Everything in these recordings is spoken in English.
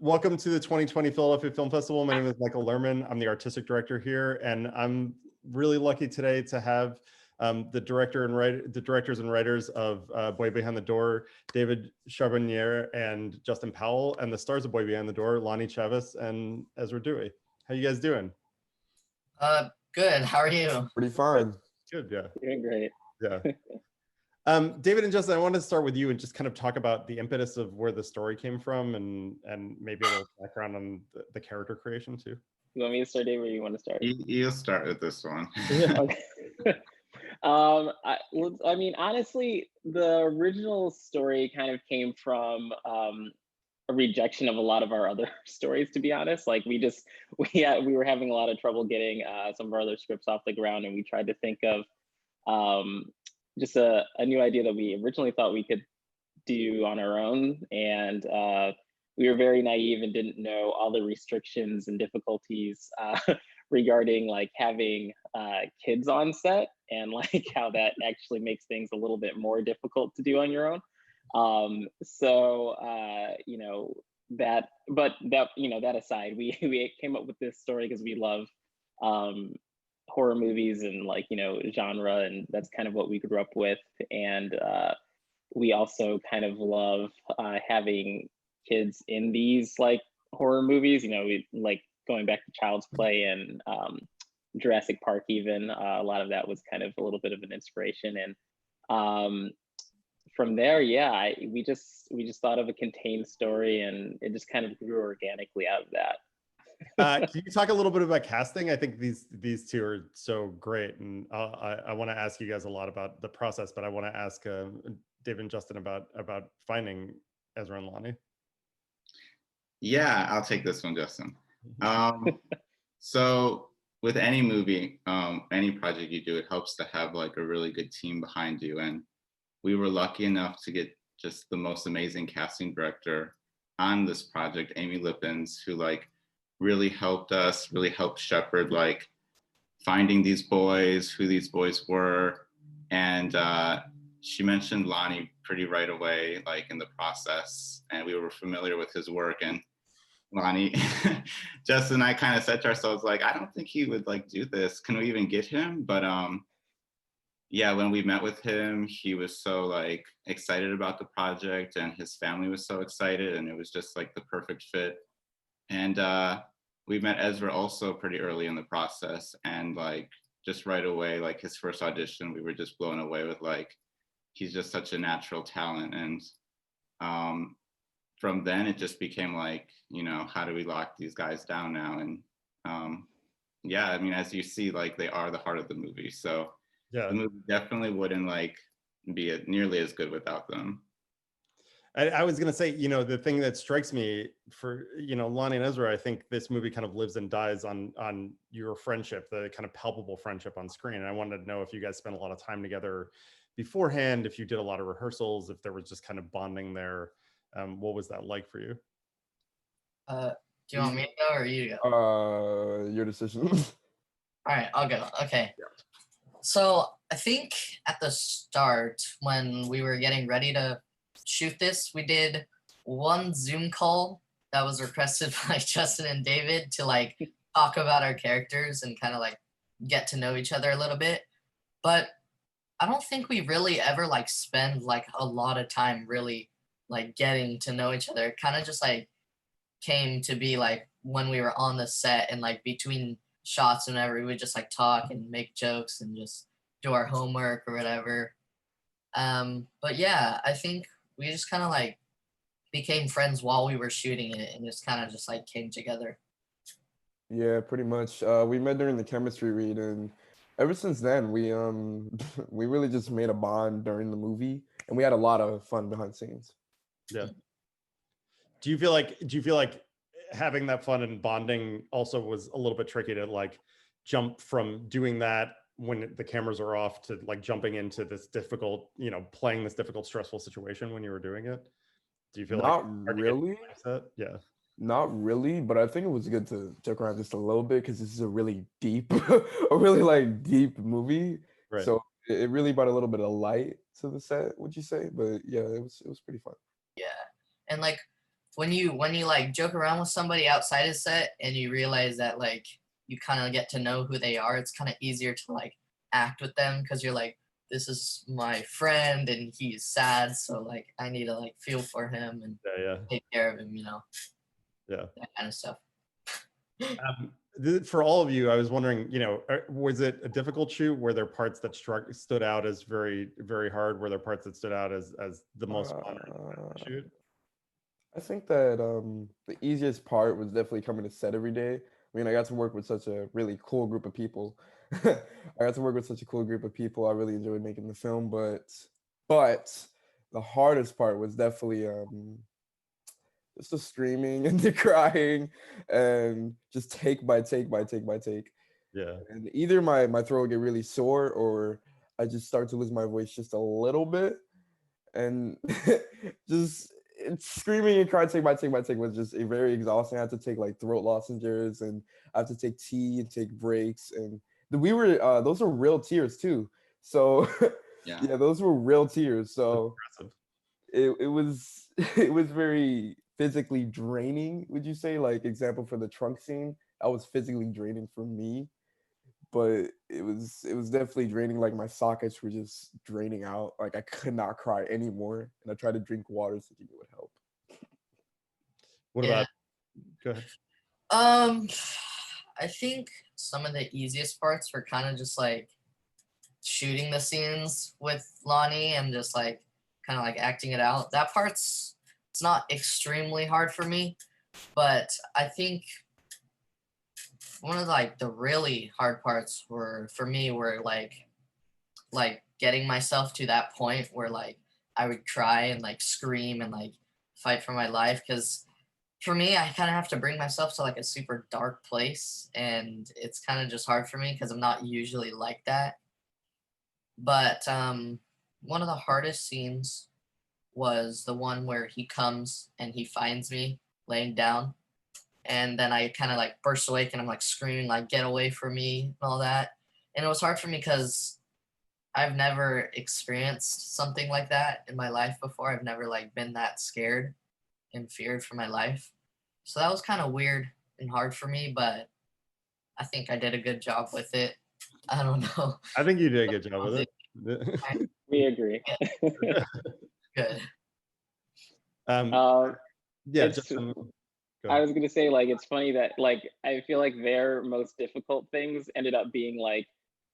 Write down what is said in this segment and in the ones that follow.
Welcome to the 2020 Philadelphia Film Festival. My name is Michael Lerman. I'm the artistic director here, and I'm really lucky today to have the directors and writers of Boy Behind the Door, David Charbonier and Justin Powell, and the stars of Boy Behind the Door, Lonnie, Chavis, and Ezra Dewey. How you guys doing? Good. How are you? Pretty fine. Good, yeah. Doing great. Yeah. David and Justin, I wanted to start with you and just kind of talk about the impetus of where the story came from and maybe a little background on the character creation too. You want me to start, Dave, or you want to start? You'll start with this one. Okay. I mean, honestly, the original story kind of came from a rejection of a lot of our other stories, to be honest. Like we were having a lot of trouble getting some of our other scripts off the ground, and we tried to think of just a new idea that we originally thought we could do on our own. And we were very naive and didn't know all the restrictions and difficulties regarding like having kids on set and like how that actually makes things a little bit more difficult to do on your own. That aside, we came up with this story because we love horror movies and like, genre, and that's kind of what we grew up with. And we also kind of love having kids in these like horror movies, we like going back to Child's Play and Jurassic Park even. A lot of that was kind of a little bit of an inspiration. And from there, yeah, we just thought of a contained story, and it just kind of grew organically out of that. Can you talk a little bit about casting? I think these two are so great, and I want to ask you guys a lot about the process, but I want to ask David and Justin about finding Ezra and Lonnie. Yeah, I'll take this one, Justin. So with any movie, any project you do, it helps to have like a really good team behind you. And we were lucky enough to get just the most amazing casting director on this project, Amy Lippens, who like really helped us, really helped shepherd like finding these boys, who these boys were. And she mentioned Lonnie pretty right away, like in the process, and we were familiar with his work. And Lonnie, Justin and I kind of said to ourselves, like, I don't think he would like do this. Can we even get him? But yeah, when we met with him, he was so like excited about the project, and his family was so excited, and it was just like the perfect fit. And we met Ezra also pretty early in the process, and like just right away, like his first audition, we were just blown away with like, he's just such a natural talent. And from then it just became like, how do we lock these guys down now? And yeah, I mean, as you see, like they are the heart of the movie. So yeah, the movie definitely wouldn't like be nearly as good without them. I was going to say, the thing that strikes me for, Lonnie and Ezra, I think this movie kind of lives and dies on your friendship, the kind of palpable friendship on screen. And I wanted to know if you guys spent a lot of time together beforehand, if you did a lot of rehearsals, if there was just kind of bonding there. What was that like for you? Do you want me to go or you to go? Your decision. All right, I'll go. Okay. Yeah. So I think at the start, when we were getting ready to shoot this, we did one Zoom call that was requested by Justin and David to like talk about our characters and kind of like get to know each other a little bit. But I don't think we really ever like spend like a lot of time really like getting to know each other. It kind of just like came to be like when we were on the set and like between shots and whatever, we would just like talk and make jokes and just do our homework or whatever. But yeah, I think we just kind of like became friends while we were shooting it, and just kind of just like came together. Yeah, pretty much. We met during the chemistry read, and ever since then we we really just made a bond during the movie, and we had a lot of fun behind the scenes. Yeah. Do you feel like having that fun and bonding also was a little bit tricky to like jump from doing that when the cameras are off to like jumping into this difficult, playing this difficult, stressful situation when you were doing it? Do you feel not like really? Yeah. Not really, but I think it was good to joke around just a little bit because this is a really deep, a really like deep movie. Right. So it really brought a little bit of light to the set, would you say? But yeah, it was pretty fun. Yeah, and like when you like joke around with somebody outside of set and you realize that like you kind of get to know who they are, it's kind of easier to like act with them because you're like, this is my friend and he's sad, so like I need to like feel for him and Yeah, take care of him, yeah. that kind of stuff. For all of you, I was wondering, was it a difficult shoot? Were there parts that stood out as very, very hard? Were there parts that stood out as the most fun shoot? I think that the easiest part was definitely coming to set every day. I mean, I got to work with such a really cool group of people. I got to work with such a cool group of people. I really enjoyed making the film, but the hardest part was definitely just the screaming and the crying and just take by take by take by take. Yeah. And either my throat would get really sore or I just start to lose my voice just a little bit. And just screaming and crying take by take by take was just very exhausting. I had to take like throat lozenges and I had to take tea and take breaks. And we were those were real tears too. So Yeah. yeah, those were real tears. So it was it was very physically draining, would you say? Like example for the trunk scene, that was physically draining for me, but it was definitely draining. Like my sockets were just draining out. Like I could not cry anymore, and I tried to drink water thinking it would help. What about? Go ahead. I think some of the easiest parts were kind of just like shooting the scenes with Lonnie and just like kind of like acting it out. That part's it's not extremely hard for me, but I think one of like the really hard parts were for me were like getting myself to that point where like I would cry and like scream and like fight for my life, because for me I kind of have to bring myself to like a super dark place, and it's kind of just hard for me because I'm not usually like that. But one of the hardest scenes was the one where he comes and he finds me laying down, and then I kind of like burst awake and I'm like screaming like get away from me and all that. And it was hard for me because I've never experienced something like that in my life before. I've never like been that scared and feared for my life. So that was kind of weird and hard for me, but I think I did a good job with it. I don't know. I think you did a good job with it. We agree. Good. Yeah, It's- Justin, go I ahead. was gonna say, like, it's funny that like I feel like their most difficult things ended up being like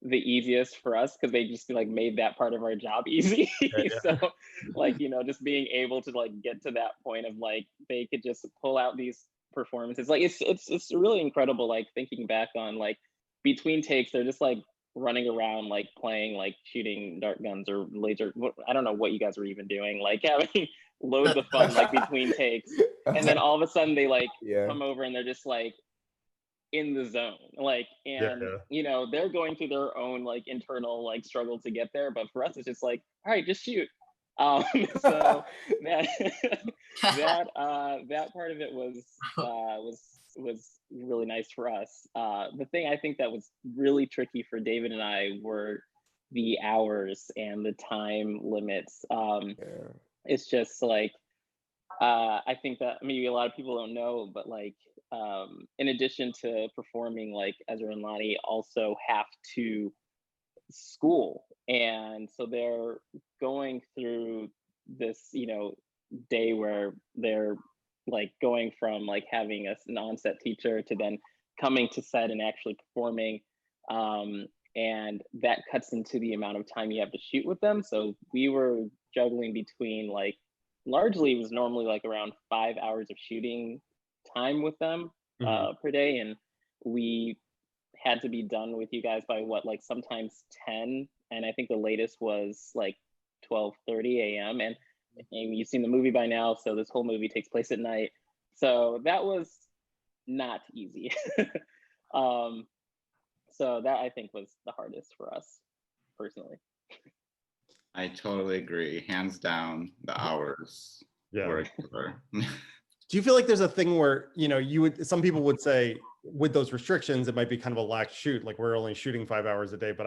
the easiest for us because they just like made that part of our job easy. Yeah. So like, just being able to like get to that point of like they could just pull out these performances. Like it's really incredible, like thinking back on like between takes, they're just like running around like playing like shooting dart guns or laser. I don't know what you guys were even doing, like having loads of fun like between takes. And then all of a sudden they like Yeah. come over and they're just like in the zone, like, and they're going through their own like internal like struggle to get there, but for us it's just like, all right, just shoot. So that that part of it was really nice for us. The thing I think that was really tricky for David and I were the hours and the time limits. It's just like I think that maybe a lot of people don't know, but like in addition to performing, like Ezra and Lonnie also have to school, and so they're going through this day where they're like going from like having an on-set teacher to then coming to set and actually performing, and that cuts into the amount of time you have to shoot with them. So we were juggling between like largely it was normally like around 5 hours of shooting time with them per day, and we had to be done with you guys by what, like sometimes 10, and I think the latest was like 12:30 a.m. and you've seen the movie by now, so this whole movie takes place at night, so that was not easy. So that I think was the hardest for us personally. I totally agree. Hands down, the hours were a killer. Do you feel like there's a thing where, you know, some people would say with those restrictions, it might be kind of a lax shoot, like we're only shooting 5 hours a day, but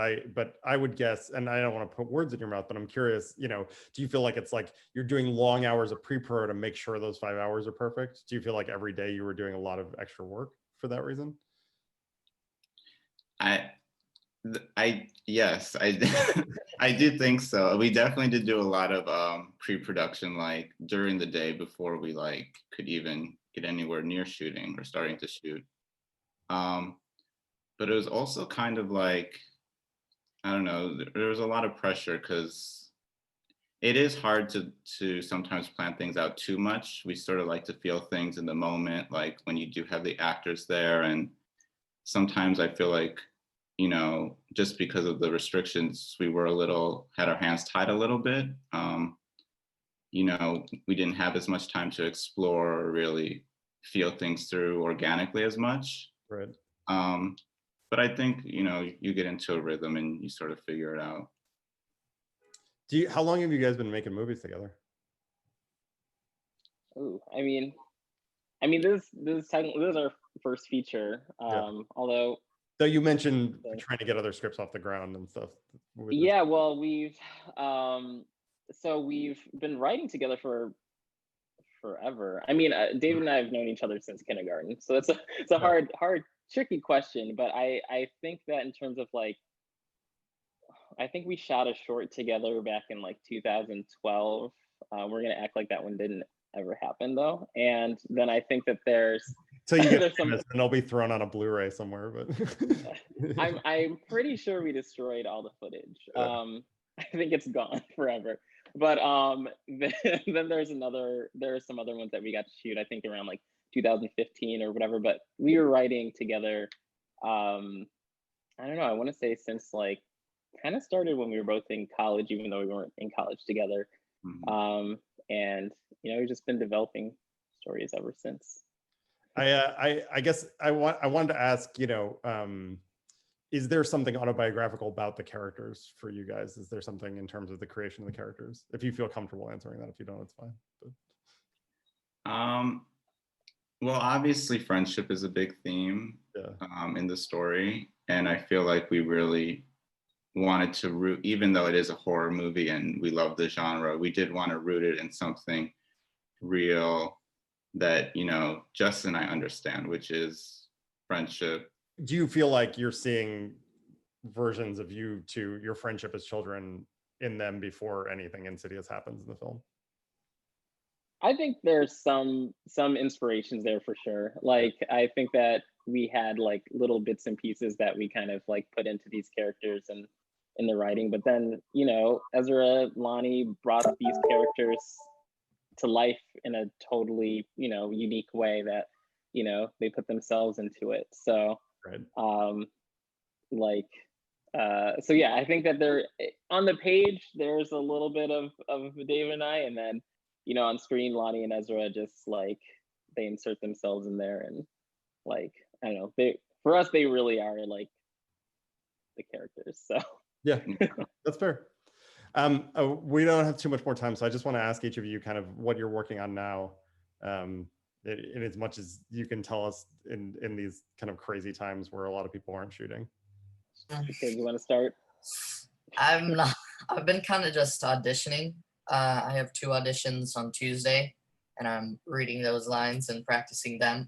I would guess, and I don't want to put words in your mouth, but I'm curious, you know, do you feel like it's like you're doing long hours of pre-pro to make sure those 5 hours are perfect? Do you feel like every day you were doing a lot of extra work for that reason? Yes, I do think so. We definitely did do a lot of pre-production, like during the day before we like could even get anywhere near shooting or starting to shoot. But it was also kind of like, I don't know, there was a lot of pressure because it is hard to sometimes plan things out too much. We sort of like to feel things in the moment, like when you do have the actors there. And sometimes I feel like, you know, just because of the restrictions, we were had our hands tied a little bit. You know, we didn't have as much time to explore or really feel things through organically as much. Right. But I think, you know, you get into a rhythm and you sort of figure it out. How long have you guys been making movies together? Ooh, I mean, this is our first feature. Although. Though you mentioned trying to get other scripts off the ground and stuff. Yeah, well, we've been writing together for forever. I mean, David and I have known each other since kindergarten, so it's a hard, tricky question. But I think that in terms of like, I think we shot a short together back in like 2012. We're gonna act like that one didn't ever happen though, and then I think that there's. So you get famous and they'll be thrown on a Blu-ray somewhere, but I'm pretty sure we destroyed all the footage. Yeah. I think it's gone forever. But then there are some other ones that we got to shoot, I think around like 2015 or whatever. But we were writing together, I don't know, I want to say since like kind of started when we were both in college, even though we weren't in college together. Mm-hmm. And you know, we've just been developing stories ever since. I guess I wanted to ask, you know, is there something autobiographical about the characters for you guys? Is there something in terms of the creation of the characters? If you feel comfortable answering that, if you don't, it's fine. But. Well, obviously friendship is a big theme in the story. And I feel like we really wanted to root, even though it is a horror movie and we love the genre, we did want to root it in something real that, you know, Justin and I understand, which is friendship. Do you feel like you're seeing versions of you to your friendship as children in them before anything insidious happens in the film? I think there's some inspirations there for sure. Like, I think that we had like little bits and pieces that we kind of like put into these characters and in the writing, but then, you know, Ezra, Lonnie brought these characters to life in a totally, you know, unique way that, you know, they put themselves into it. So, right. So yeah, I think that there on the page there's a little bit of Dave and I, and then, you know, on screen Lonnie and Ezra just like they insert themselves in there, and like I don't know, for us they really are like the characters. So yeah, that's fair. We don't have too much more time, so I just want to ask each of you kind of what you're working on now, in as much as you can tell us in these kind of crazy times where a lot of people aren't shooting. Okay, you want to start? I've been kind of just auditioning. I have 2 auditions on Tuesday, and I'm reading those lines and practicing them.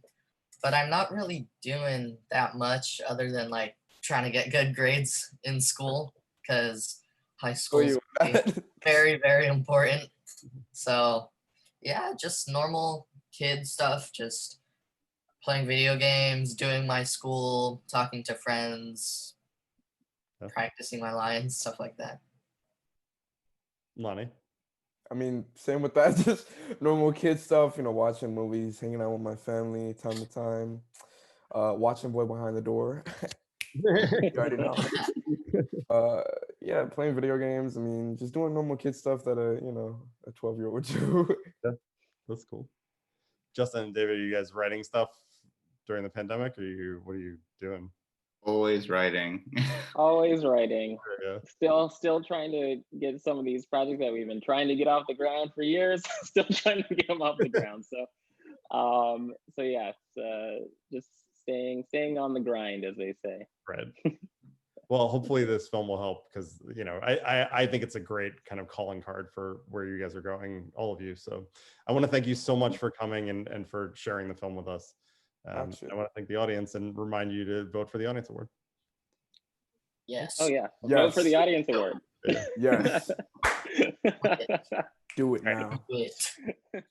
But I'm not really doing that much other than like trying to get good grades in school, because high school is very, very important. So yeah, just normal kid stuff, just playing video games, doing my school, talking to friends, practicing my lines, stuff like that. Lonnie? I mean, same with that, just normal kid stuff, you know, watching movies, hanging out with my family time to time, watching Boy Behind the Door. You already know. Yeah, playing video games. I mean, just doing normal kid stuff that a 12-year-old would do. Yeah, that's cool. Justin and David, are you guys writing stuff during the pandemic, or what are you doing? Always writing. Always writing. Yeah. Still trying to get some of these projects that we've been trying to get off the ground for years. Still trying to get them off the ground. So So yeah, it's just staying on the grind, as they say. Right. Well, hopefully this film will help, because you know I think it's a great kind of calling card for where you guys are going, all of you. So I want to thank you so much for coming and for sharing the film with us. I want to thank the audience and remind you to vote for the audience award. Yes. Oh yeah, vote for the audience award. Yes. Do it Right. now. Do it.